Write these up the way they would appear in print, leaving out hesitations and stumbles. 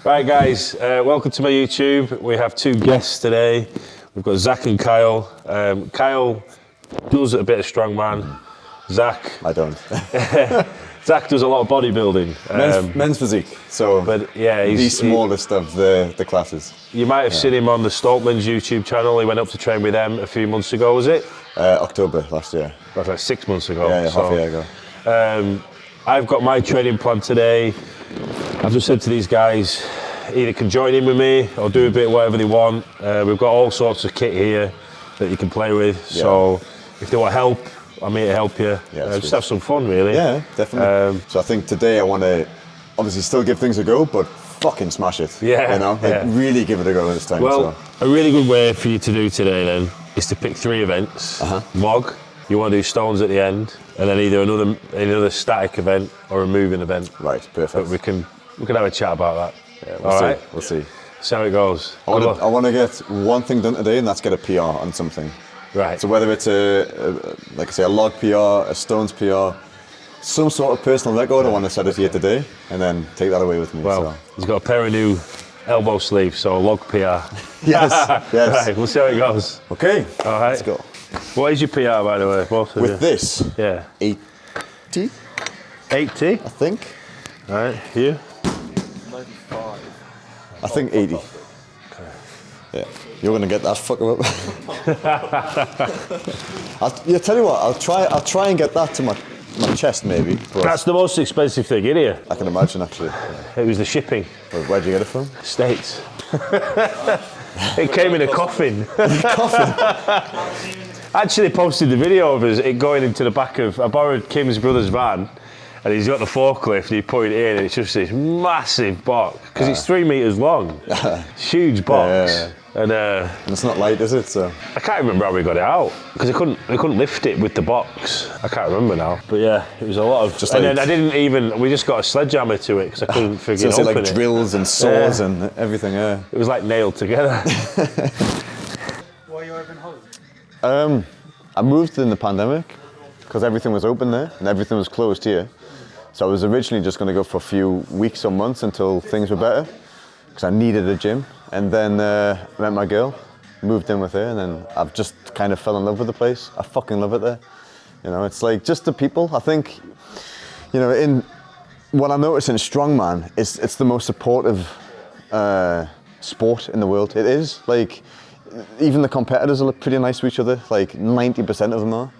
Right guys, welcome to my YouTube. We have two guests today. We've got Zac and Kyle. Kyle does a bit of strongman. Zac... I don't. Zac does a lot of bodybuilding. Men's physique, so but yeah, he's the smallest of the classes. You might have seen him on the Strongman's YouTube channel. He went up to train with them a few months ago, was it? October last year. That's like 6 months ago. Yeah, half a year ago. I've got my training plan today. I've just said to these guys, either can join in with me or do a bit whatever they want. We've got all sorts of kit here that you can play with. Yeah. So if they want help, I'm here to help you. Yeah, just have some fun, really. Yeah, definitely. So I think today I want to obviously still give things a go, but fucking smash it. Yeah. You know, like really give it a go this time. Well, a really good way for you to do today then is to pick 3 events. Log. You want to do stones at the end, and then either another static event or a moving event. Right, perfect. But we can have a chat about that. Yeah, we'll see. Right? We'll see. See how it goes. I want to get one thing done today, and that's get a PR on something. Right. So whether it's like I say, a log PR, a stones PR, some sort of personal record, I want to set it here today, and then take that away with me. Well, he's got a pair of new elbow sleeves, so log PR. yes. Right, we'll see how it goes. Okay. All right. Let's go. What is your PR, by the way? Both of with you? This? Yeah. 80? 80? I think. All right, you? 95. I think 80. Okay. Yeah. You're gonna get that fucker up. I'll tell you what. I'll try and get that to my chest maybe. That's the most expensive thing in here. I can imagine actually. It was the shipping. Where'd you get it from? States. It came in a coffin. Actually posted the video of it going into the back of. I borrowed Kim's brother's van, and he's got the forklift. And he put it in, and it's just this massive box because it's 3 meters long. Huge box. Yeah. And it's not light, is it? So I can't remember how we got it out because I couldn't lift it with the box. I can't remember now. But yeah, it was a lot of. Just and like, then I didn't even. We just got a sledgehammer to it because I couldn't figure so it out. Like drills and saws and everything. Yeah. It was like nailed together. Why are you over in Holland? I moved in the pandemic because everything was open there and everything was closed here. So I was originally just going to go for a few weeks or months until things were better because I needed a gym. And then met my girl, moved in with her, and then I've just kind of fell in love with the place. I fucking love it there. You know, it's like just the people. I think, you know, in what I notice in strongman is it's the most supportive sport in the world. It is like even the competitors are pretty nice to each other. Like 90% of them are,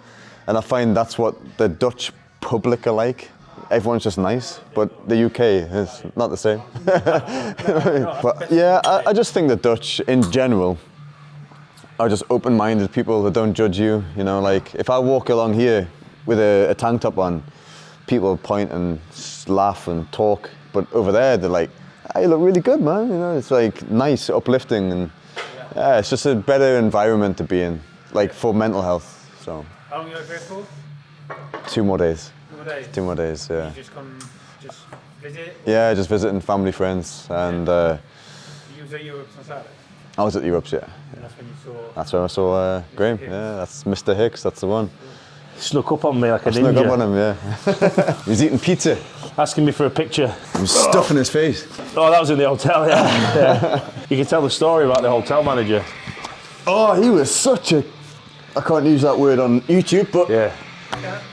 and I find that's what the Dutch public are like. Everyone's just nice, but the UK is not the same. But yeah, I just think the Dutch in general are just open-minded people that don't judge you. You know, like if I walk along here with a tank top on, people point and laugh and talk. But over there, they're like, "Hey, you look really good, man." You know, it's like nice, uplifting, and yeah, it's just a better environment to be in, like for mental health. So. How long are you over here for? 2 more days. 2 more days, yeah. You just come, just visit? Yeah, just visiting family, friends, and You was at Europe on Saturday? I was at Europe's, yeah. And that's when you saw... That's where I saw Graham, yeah, that's Mr. Hicks, that's the one. Snuck up on me like a ninja. Snuck up on him, yeah. He was eating pizza. Asking me for a picture. He was stuffing his face. Oh, that was in the hotel, yeah. You can tell the story about the hotel manager. Oh, he was such a... I can't use that word on YouTube, but... Yeah.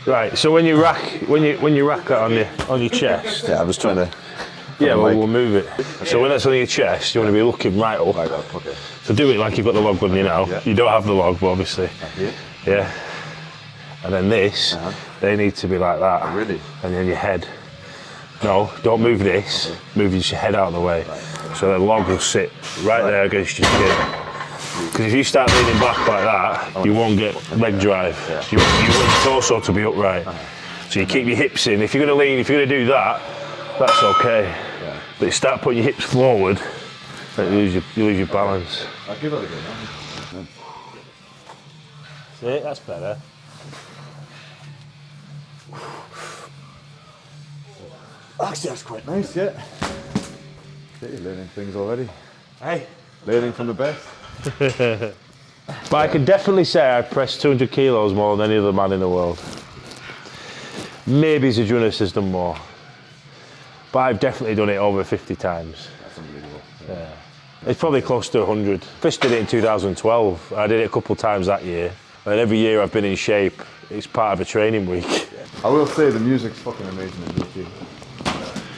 Right, so when you rack that on your chest. Yeah, I was trying to. Yeah, well, we'll move it. So when that's on your chest, you want to be looking right up. Right up, okay. So do it like you've got the log on you now. Yeah. You don't have the log, but obviously. Yeah. And then this, they need to be like that. Oh, really? And then your head. No, don't move this. Okay. Move your head out of the way. Right. So the log will sit right there against your skin. Because if you start leaning back like that, you won't get leg drive. Yeah. You want your torso to be upright. So you keep your hips in. If you're going to lean, if you're going to do that, that's okay. Yeah. But you start putting your hips forward, you lose your balance. I'll give it a go. See, that's better. Actually, that's quite nice, yeah. You're learning things already. Hey. Learning from the best. But I can definitely say I pressed 200 kilos more than any other man in the world. Maybe Zajunas has done more. But I've definitely done it over 50 times. That's unbelievable. It's probably close to 100. First did it in 2012. I did it a couple of times that year. And every year I've been in shape. It's part of a training week. I will say the music's fucking amazing in UK.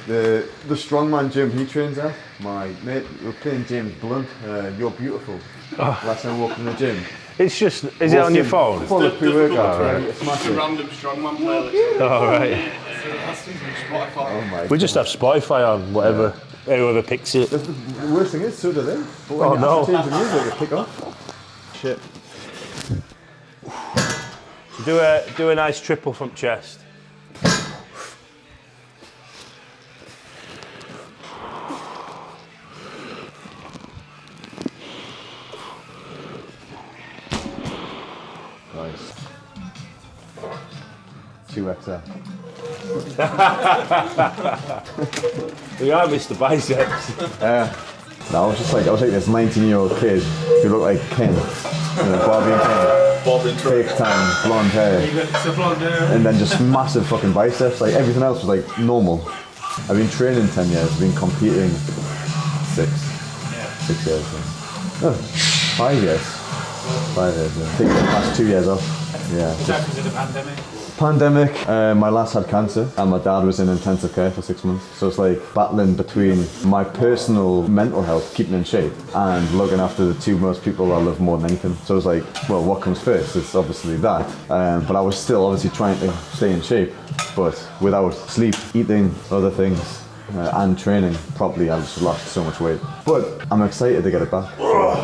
The Strongman gym he trains at, my mate, we were playing James Blunt, You're Beautiful. Last time I walked in the gym. It's just, is it on your phone? Full of pre-workout, right? It's a random Strongman playlist. Oh, right. Oh my We just have Spotify on, whatever, whoever picks it. The worst thing is, so do they. But when Oh, you no. have to change the music, it pick up. Shit. Do a nice triple from chest. Nice. 2XL. We are Mr. Biceps. No, I was like this 19-year-old kid who looked like Ken. Bobby and Ken. Fake tan, blonde hair. It's a blonde hair. And then just massive fucking biceps. Like everything else was like normal. I've been training 10 years, I've been competing 6 years. Oh, 5 years. 5 years, yeah. Taking the past 2 years off. Yeah. Because of the pandemic. Pandemic, my lass had cancer and my dad was in intensive care for 6 months. So it's like battling between my personal mental health, keeping in shape, and looking after the two most people I love more than anything. So it's like, well, what comes first? It's obviously that. But I was still obviously trying to stay in shape, but without sleep, eating, other things, and training properly, I just lost so much weight. But I'm excited to get it back. So,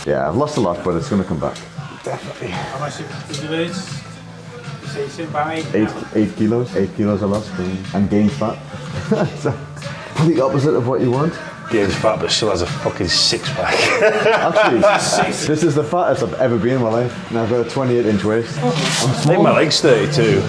yeah, I've lost a lot, but it's going to come back. Definitely. How much did you lose? You say about 8 kilos. 8 kilos I lost and gained fat. So, the opposite of what you want. Gains fat but still has a fucking six-pack. Actually, this is the fattest I've ever been in my life. And I've got a 28-inch waist. I'm I think my leg's 32.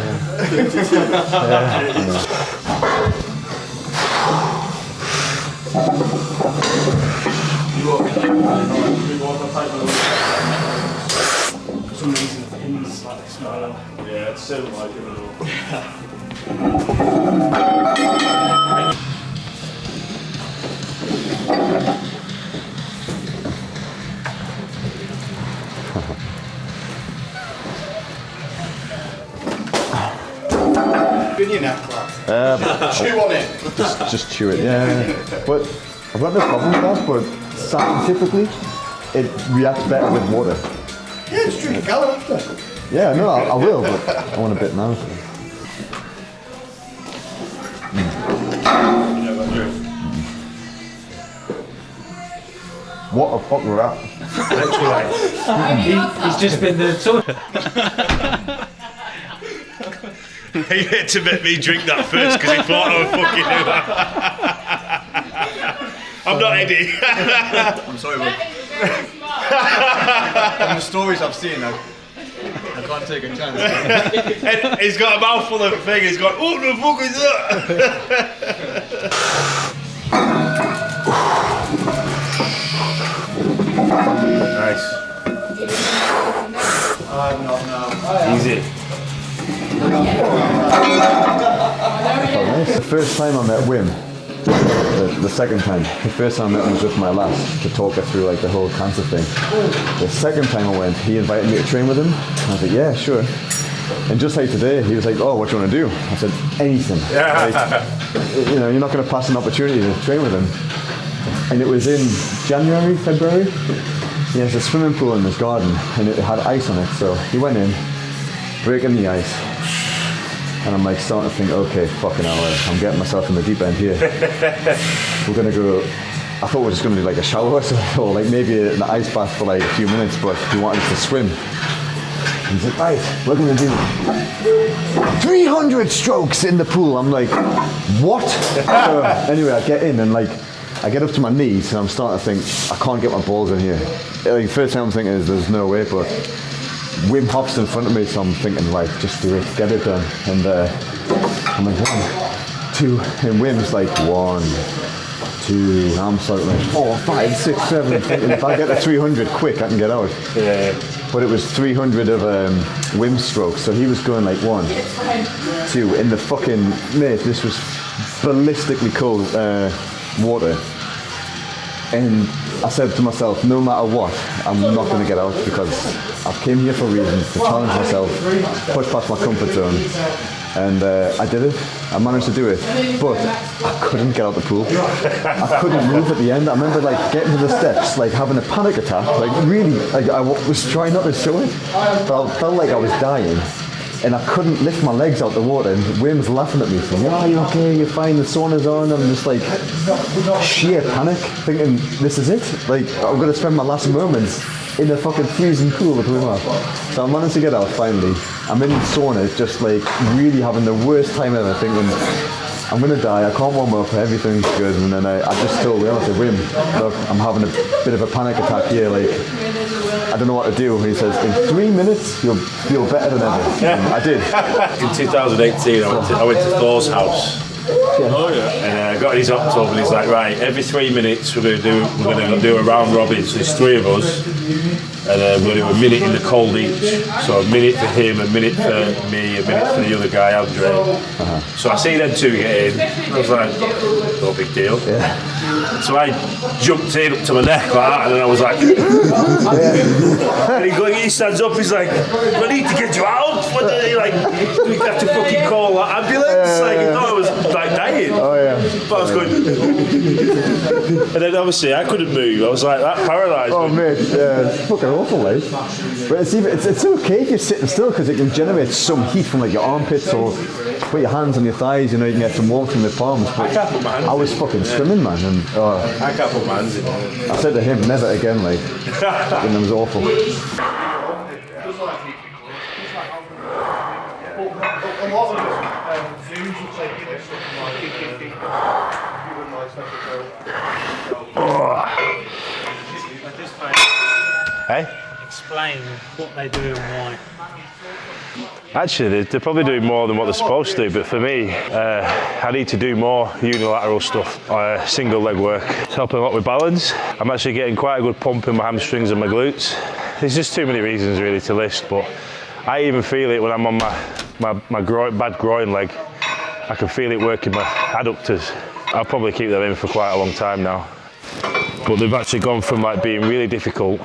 some reason pins like this smile. Yeah, it's so like it all. Good your neck, chew on it. just chew it, yeah. But I've got no problem with that, but scientifically, it reacts better with water. Yeah, just drink a gallon after. Yeah, no, I will, but I want a bit now. What the fuck were that? He's just been the He had to make me drink that first because he thought I would fucking do that. I'm not Eddie. I'm sorry, but from the stories I've seen, I can't take a chance. And he's got a mouthful of thing. He's got, what the fuck is that? Nice. Easy. The first time I met Wim, the second time, the first time I met him was with my lass to talk her through like the whole cancer thing. The second time I went, he invited me to train with him. I was like, yeah, sure. And just like today, he was like, oh, what do you want to do? I said, anything. Like, you know, you're not going to pass an opportunity to train with him. And it was in January, February. He has a swimming pool in his garden and it had ice on it. So he went in, breaking the ice. And I'm like starting to think, okay, fucking hell, I'm getting myself in the deep end here. We're gonna go, I thought we were just gonna do like a shower or like maybe an ice bath for like a few minutes, but he wanted us to swim. And he's like, right, we're gonna do 300 strokes in the pool. I'm like, what? So anyway, I get in and like, I get up to my knees and I'm starting to think, I can't get my balls in here. Like, first thing I'm thinking is there's no way, but Wim Hof's in front of me, so I'm thinking, like, just do it, get it done. And I'm like, 1, 2, and Wim's like, 1, 2, I'm starting like 4, 5, 6, 7. Thinking if I get to 300 quick, I can get out. Yeah. But it was 300 of Wim strokes, so he was going like 1, 2, in the fucking, mate, this was ballistically cold water. And I said to myself, no matter what, I'm not going to get out because I've came here for a reason, to challenge myself, push past my comfort zone. And I did it. I managed to do it, but I couldn't get out the pool. I couldn't move at the end. I remember like getting to the steps, like having a panic attack, like really, like I was trying not to show it. But I felt like I was dying. And I couldn't lift my legs out the water, and Wim's laughing at me saying, "Oh, you're okay, you're fine, the sauna's on." I'm just like, sheer panic, thinking, this is it? Like, I'm going to spend my last moments in the fucking freezing pool with Wim Hof. So I managed to get out finally. I'm in the sauna, just like really having the worst time ever, thinking, I'm going to die, I can't warm up, everything's good. And then I just told Wim, I said, Wim, look, I'm having a bit of a panic attack here, like, I don't know what to do. And he says, in 3 minutes, you'll feel better than ever. And I did. In 2018, I went to Thor's house. Oh yeah. And I got his up top and he's like, right, every 3 minutes we're gonna do a round robin. So there's 3 of us, and we're gonna do a minute in the cold each. So a minute for him, a minute for me, a minute for the other guy, Andre. So I see them 2 get in. I was like, no big deal. Yeah. So I jumped in up to my neck like that, and then I was like, and he stands up. He's like, I need to get you out. What do you like? Do we have to fucking call an ambulance? Like, I thought I was like dying. Oh yeah. But I was going, and then obviously I couldn't move. I was like that paralysed. Oh mate, yeah, it's fucking awful, like. But it's okay if you're sitting still because it can generate some heat from like your armpits or put your hands on your thighs. You know, you can get some warmth from the palms. But I can't put my hands I was in. fucking swimming, man, and I can't put my hands in. I said to him, never again, like. And it was awful. Hey? Explain what they do and why. Actually, they're probably doing more than what they're supposed to, but for me, I need to do more unilateral stuff, single leg work. It's helping a lot with balance. I'm actually getting quite a good pump in my hamstrings and my glutes. There's just too many reasons really to list, but I even feel it when I'm on my bad groin leg. I can feel it working my adductors. I'll probably keep them in for quite a long time now. But they've actually gone from like being really difficult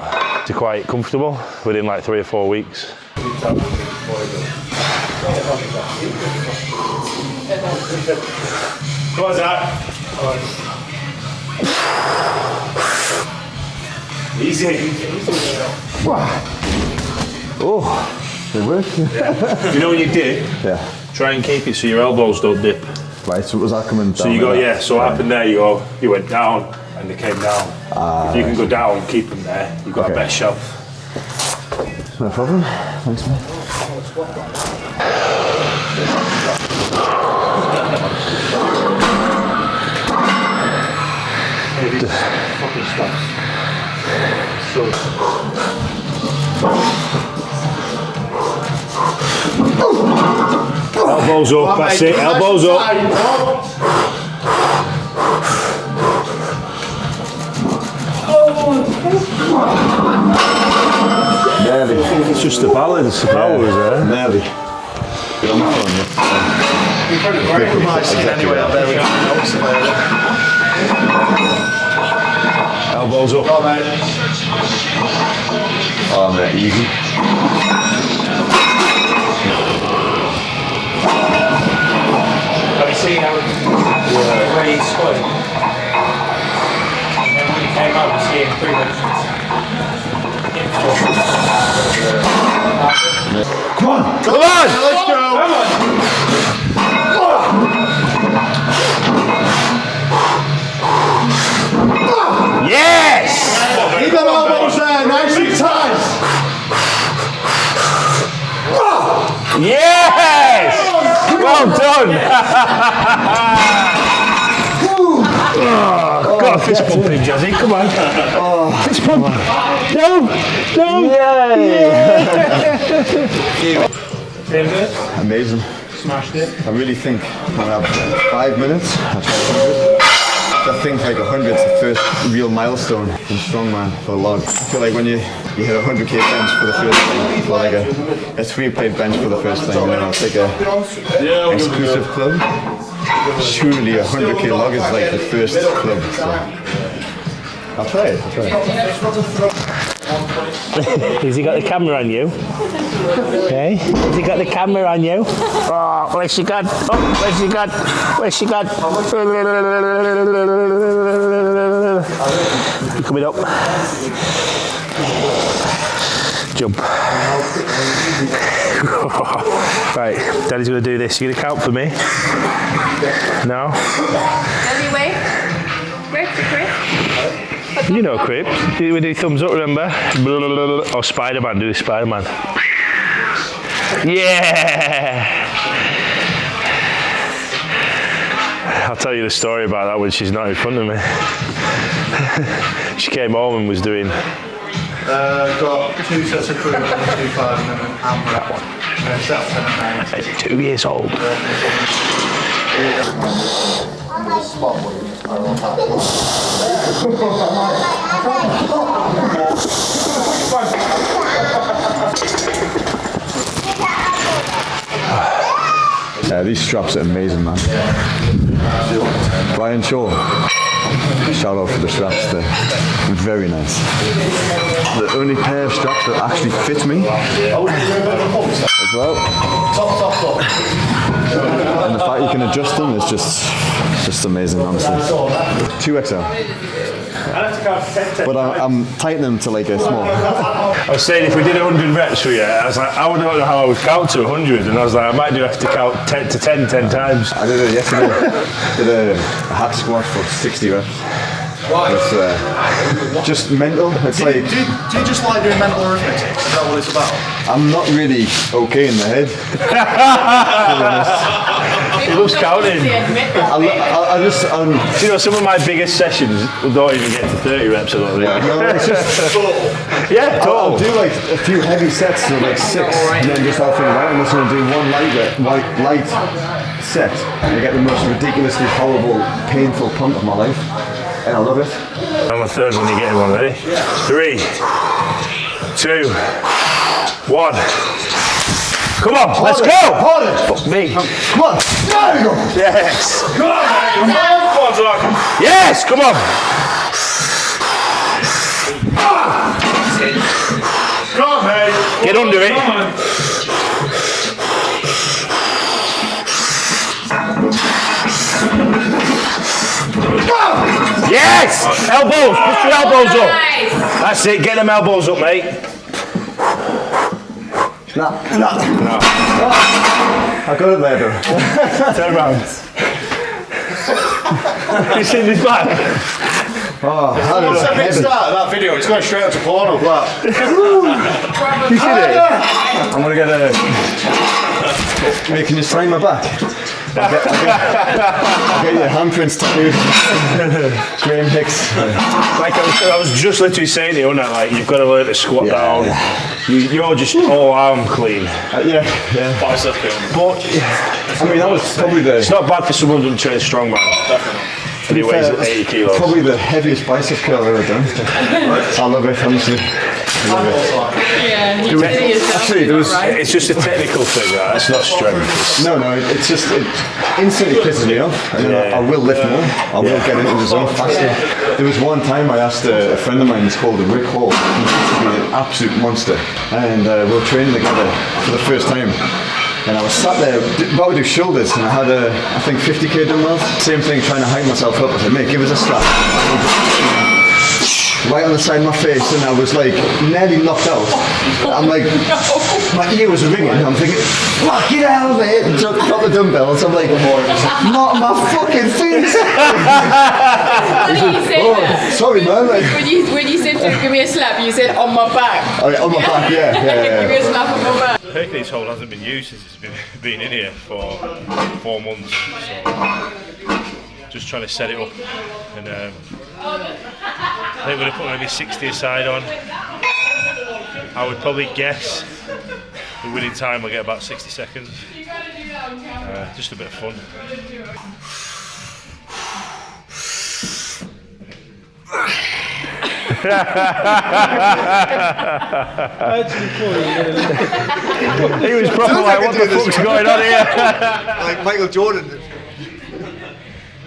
to quite comfortable within like 3 or 4 weeks. Come on, Zac. Easy. Oh, it worked. You know when you dip? Yeah. Try and keep it so your elbows don't dip. Right, so was that coming down? So you go, yeah, so what happened there, you went down and they came down. If you can go down and keep them there, you've got a better shelf. No problem. Thanks, mate. Fucking stops. Elbows up, that's it, elbows up. Nearly. It's just the balance, the power is there. Nearly. Elbows up. Oh, mate, easy. Have you seen how where he squatted? And then when he came up, you see him pretty much. Come on! Come on! Let's go! Come on! Yes! Keep them elbows there, nice and tight! Yes! Well done! Got a fist pump him, Jazzy, come on. Fist pump. No! Feeling good? Amazing. Smashed it. I really think when I have 5 minutes, I try 100. I think like 100's the first real milestone in Strongman for a log. I feel like when you hit 100k bench for the first time, or like a 3-plate bench for the first time, you know, it's like a exclusive club. Surely 100k log is like the first club. So I'll try it. Has he got the camera on you? Okay. Has he got the camera on you? Oh, where's she got? Oh, where's she got? Where's she got? You coming up? Jump. Right, Daddy's going to do this. You going to count for me? No? Daddy, wait. Where's the grip? You know grip. We do thumbs up, remember? Or Spider-Man, do Spider-Man. Yeah! I'll tell you the story about that when she's not in front of me. She came home and was doing... got 2 sets of crew, 2 5 and then an AMRAP one. Set up 10 and 9. 2 years old. Yeah, these straps are amazing, man. Brian Shaw, shout out for the straps, they're very nice. The only pair of straps that actually fit me as well. And the fact you can adjust them is just amazing, honestly. 2XL. But I'm tightening them to like a small. I was saying if we did 100 reps for you, I was like, I don't know how I would count to 100, and I was like, I might do have to count 10 to 10 times. I did it yesterday. Did a hack squat for 60 reps. Why? It's just mental. It's like Do you just like doing mental arithmetic? Is that what it's about? I'm not really okay in the head. He loves counting. I just You know, some of my biggest sessions don't even get to 30 reps. I don't think. no, it's just Yeah, I'll total. do like a few heavy sets, so like 6, and then just I'll think, right, I'm just going to do one light set, and I get the most ridiculously horrible, painful pump of my life, and I love it. On the third one, you're getting one ready. 3, 2, 1. Come on, let's go! Harder! Fuck me. Come on! There we go! Yes! Come on, Doc. Yes, come on! Come on, mate! Get under it. Yes! Elbows, push your elbows up. That's it, get them elbows up, mate. No. I got it there though. Turn around. You seen this back? Oh, that What's is that big heavy. start of that video? It's going straight up to porno, but You seen it? I'm gonna get a... Hey, can you sign my back? I'll get your handprints tattooed. Graham Hicks. Like I was just literally saying to you, like you've got to learn to squat down. You're just all arm clean. Yeah. bicep curl. But I mean, that was probably the... it's not bad for someone who doesn't train strongman. Definitely. And he weighs 80 kilos. Probably the heaviest bicep curl I've ever done. I love it, honestly. I love it. Yeah, you Actually, there was... It's just a technical thing, right? It's not strength. No, it's just... It instantly pisses me off. And then I will lift more. I will get into the zone faster. There was one time I asked a friend of mine, he's called Rick Hall. He used to be an absolute monster. And we were training together for the first time. And I was sat there about to do shoulders, and I had I think 50k dumbbells. Same thing, trying to hype myself up. I said, mate, give us a slap. Right on the side of my face, and I was like nearly knocked out. I'm like, my ear was ringing. I'm thinking, fucking hell, mate. And drop the dumbbells. I'm like, not my fucking face. What did you say that? Sorry, man. Like, When you said to give me a slap, you said on my back. oh, yeah, on my back, yeah. Give me a slap on my back. Hercules hold hasn't been used since it's been in here for 4 months, so just trying to set it up, and I think we're going to put maybe 60 aside on. I would probably guess the winning time will get about 60 seconds, just a bit of fun. He was probably like, what the fuck's going on here? Like Michael Jordan.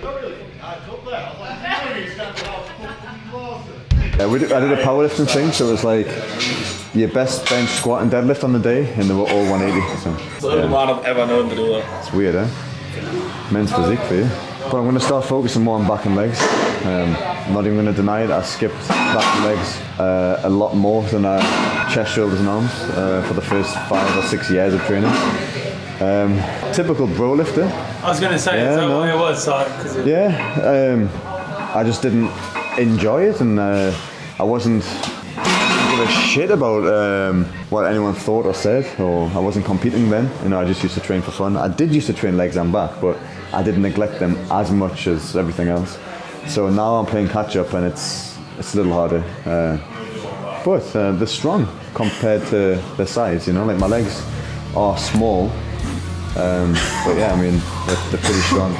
I was like, I did a powerlifting thing, so it was like your best bench, squat, and deadlift on the day, and they were all 180. So It's the only man I've ever known to do that. it's weird, eh? Men's physique for you. But I'm going to start focusing more on back and legs. I'm not even going to deny it. I skipped back and legs a lot more than chest, shoulders, and arms for the first 5 or 6 years of training. Typical bro lifter. I was going to say, is that what it was? I just didn't enjoy it, and I wasn't give a shit about what anyone thought or said, or I wasn't competing then. You know, I just used to train for fun. I did used to train legs and back, but I didn't neglect them as much as everything else. So now I'm playing catch up, and it's a little harder. But they're strong compared to their size. You know, like my legs are small, but yeah, I mean they're pretty strong.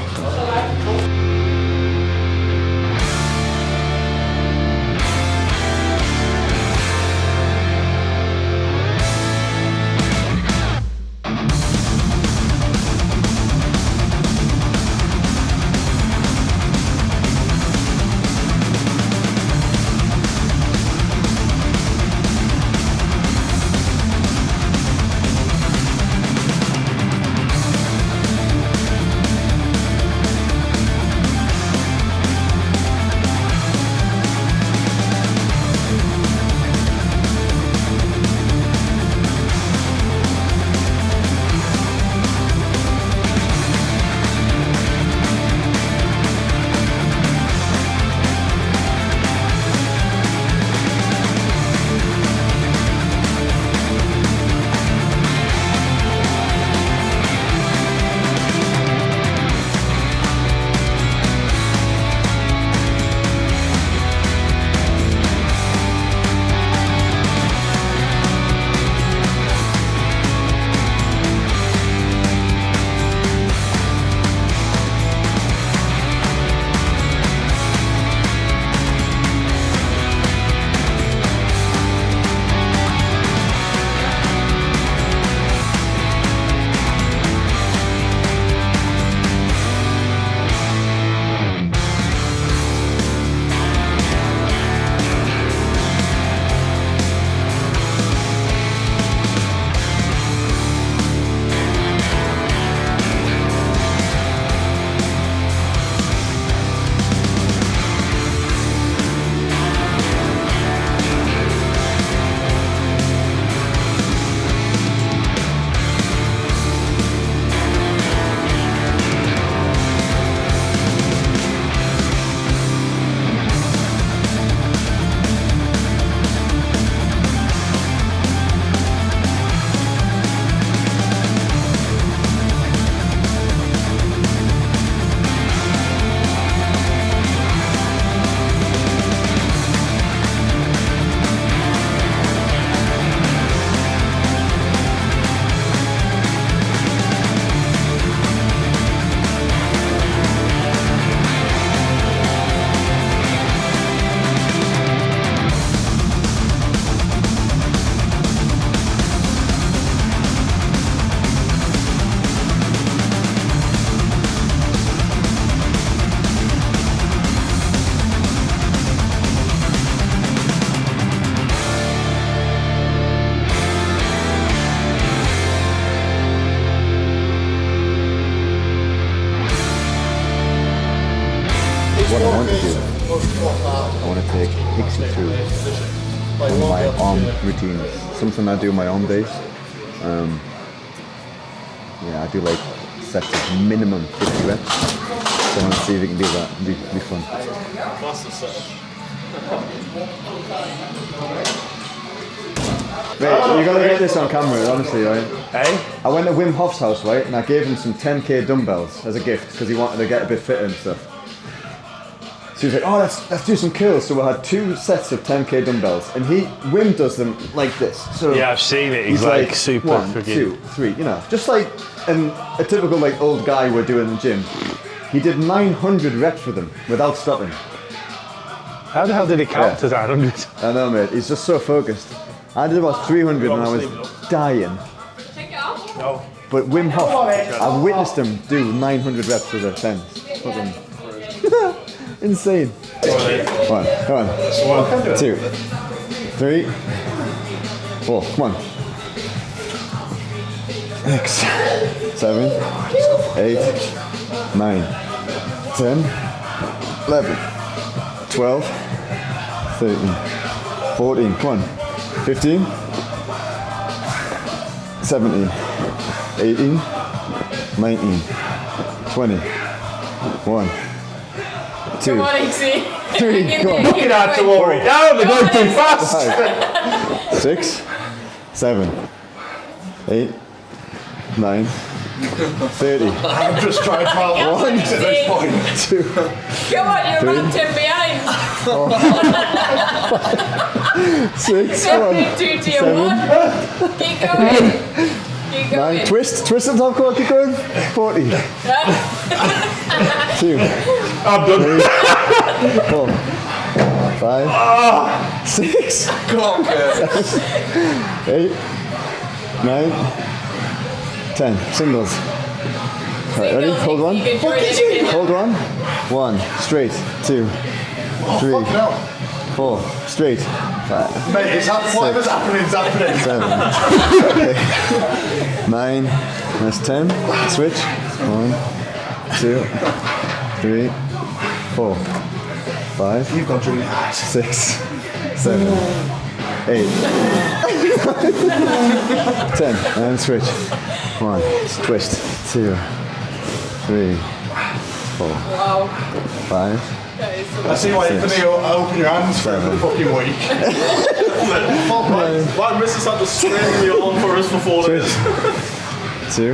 What I want to do, I want to take Hicks through one of my arm routines, something I do my arm days. Yeah, I do like sets of minimum 50 reps. So I want to see if we can do that. It'd be fun. Mate, you gotta get this on camera, honestly, right? Hey? I went to Wim Hof's house, right, and I gave him some 10k dumbbells as a gift because he wanted to get a bit fitter and stuff. So he was like, oh, let's do some curls. So we had 2 sets of 10k dumbbells, and Wim does them like this. So yeah, I've seen it. He's like super 1, 2, 3, you know, just like a typical like old guy would do in the gym. He did 900 reps with them without stopping. How the hell did he count to 900? I know, mate. He's just so focused. I did about 300 and I was dying. Take it off. No. But Wim Hof, I've witnessed him do 900 reps with a 10. Fucking Insane. 1, come on. 2, 3, 4, come on. 6, 7, 8, 9, 10, 11, 12, 13, 14, come on. 15, 17, 18, 19, 20, 1, 2, Come on, Hixie. 3, come on. Look at that to worry. Down, they're going too fast. 5, 6, 7, 8, 9, 30. I'm just trying to follow 1, at this point. 2, Come on, you're about 10 behind. 6, come on. 2 to your 1. Keep going. Keep 9, going. twist on top, come on, keep going. 40. 2, I'm done. 4, 5, 6, 8, 9, 10. Singles. Right, ready? Hold on. You can join it. Hold on. 1, straight. 2, 3, 4, straight. 5, Mate, it's whatever's happening, it's happening. 7, 8, 9, that's 10. Switch. 1, 2, 3, 4, 5. You've got really eyes. 6, 7, 8, 10, and switch. 1, twist. 2, 3, 4, Wow. 5. I see why you're going to open your hands for every fucking week. Why Mrs. had to strain me on for us for 4 days? 2,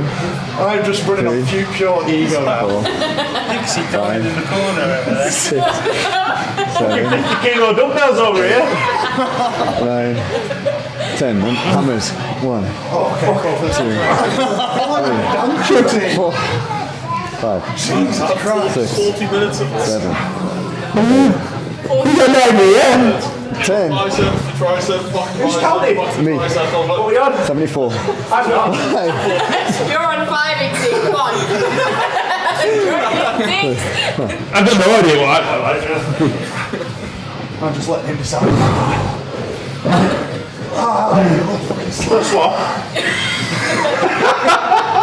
I'm just running on pure ego now. 4, Hixie dying in the corner over there. 6, 7, 50 kilo dumbbells over here. 9, 10. And hammers. 1, 2, 4, 5, Jesus Christ. 6, 40 minutes of 7, 10, bicep, tricep, back counting? bicep, Me. tricep, all that. 74, I'm not. 5, You're on 5, Hixie. Come on. You're on 6. I've got no idea what I I'm just letting him decide. swap.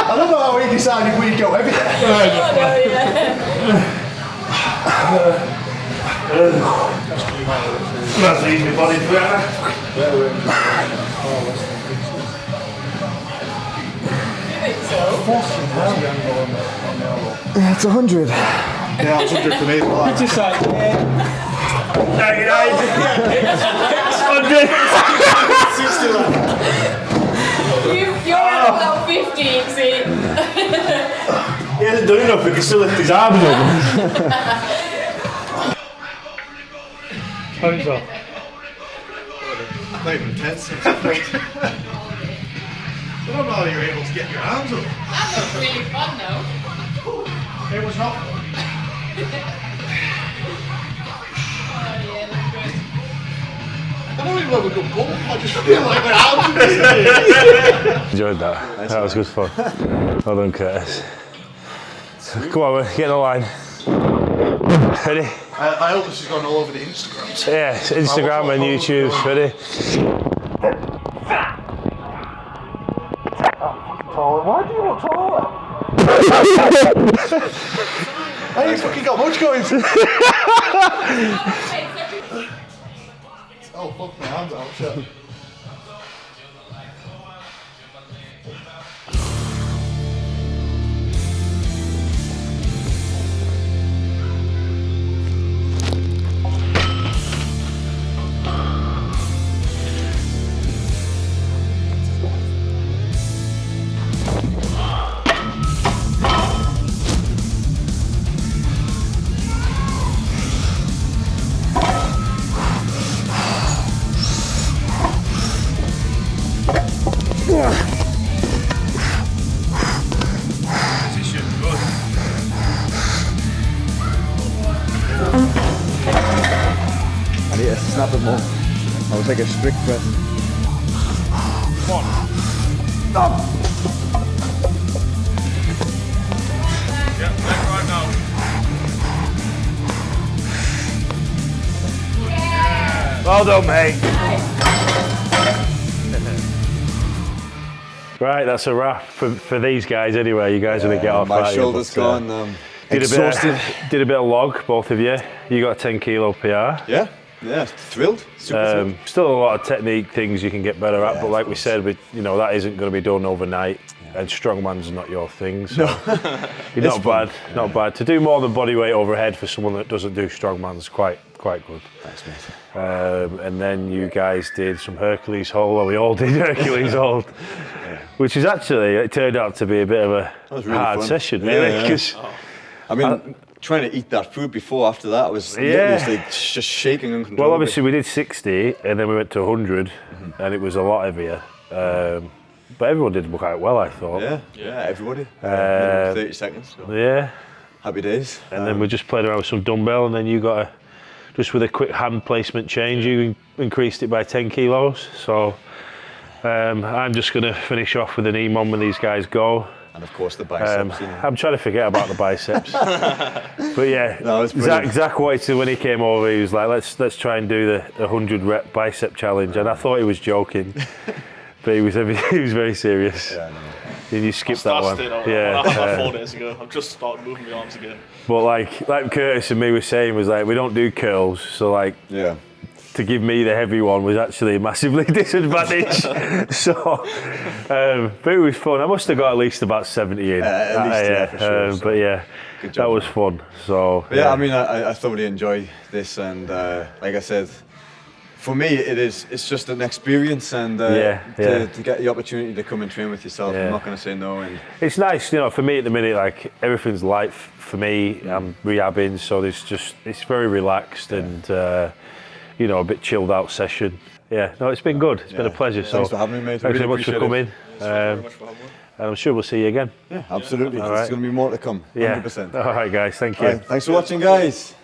I don't know how he decided we'd go every day. Oh, no, yeah. That's easy body forever. You think so? That's 100. Yeah, it's 100 for me. Like, Just like, 99. 100. You're at about 50, Hixie. He hasn't done enough, he can still lift his arms up. How's that? not even 10 6 I don't know how you're able to get your arms up. That was really fun, though. It was not. I don't even have a good bump. I just feel like my arms are Enjoyed that. That was good fun. Well done, Curtis. Come on, man, get in the line. Ready? I hope this has gone all over the Instagrams. Yeah, it's Instagram and YouTube. Ready? Taller. Why do you look taller? I ain't fucking got much going. Oh, fuck, my hands out, shit. I need to snap it more. I was like a strict press. Yeah, leg right now. Well done, mate. Right, that's a wrap for these guys anyway. You guys are gonna get off. My shoulder's gone. Exhausted. Did a bit of log, both of you. You got a 10 kilo PR. Yeah, thrilled. Super thrilled. Still a lot of technique things you can get better at, but like we said, that isn't going to be done overnight. And strongman's not your thing, so you're not bad. To do more than body weight overhead for someone that doesn't do strongman's quite good. Thanks, mate. And then you guys did some Hercules hold. Well, we all did Hercules hold, which is actually, it turned out to be a bit of a really hard fun. session, really. Because I mean, trying to eat that food before after that was literally just shaking uncontrollably. well, obviously we did 60 and then we went to 100 and it was a lot heavier. But everyone did quite well, I thought. Yeah, everybody. 30 seconds. So. Yeah. Happy days. And then we just played around with some dumbbell, and then you got just with a quick hand placement change, you increased it by 10 kilos. So I'm just going to finish off with an EMOM when these guys go. And of course the biceps. I'm trying to forget about the biceps. But yeah, No, it's brilliant. Zach wanted to, when he came over, he was like, let's try and do the 100 rep bicep challenge. And I thought he was joking. But he was very serious. Yeah, I know. Then you skipped that one. About 4 days ago. I've just started moving my arms again. But like Curtis and me were saying, was like, we don't do curls, so like to give me the heavy one was actually a massively disadvantage. So, but it was fun. I must have got at least about 70 in. For sure. But yeah, that was fun. So But yeah, I mean, I thoroughly enjoy this, and like I said, for me, it's just an experience, and to get the opportunity to come and train with yourself, I'm not going to say no. And it's nice, for me at the minute, like everything's light for me. I'm rehabbing, so it's very relaxed and a bit chilled out session. Yeah, no, it's been good. It's been a pleasure. Thanks for having me, mate. Thanks very much for coming. Very much for having me. And I'm sure we'll see you again. Yeah, absolutely. All There's right. going to be more to come. 100%. All right, guys. Thank you. All right, thanks for watching, guys.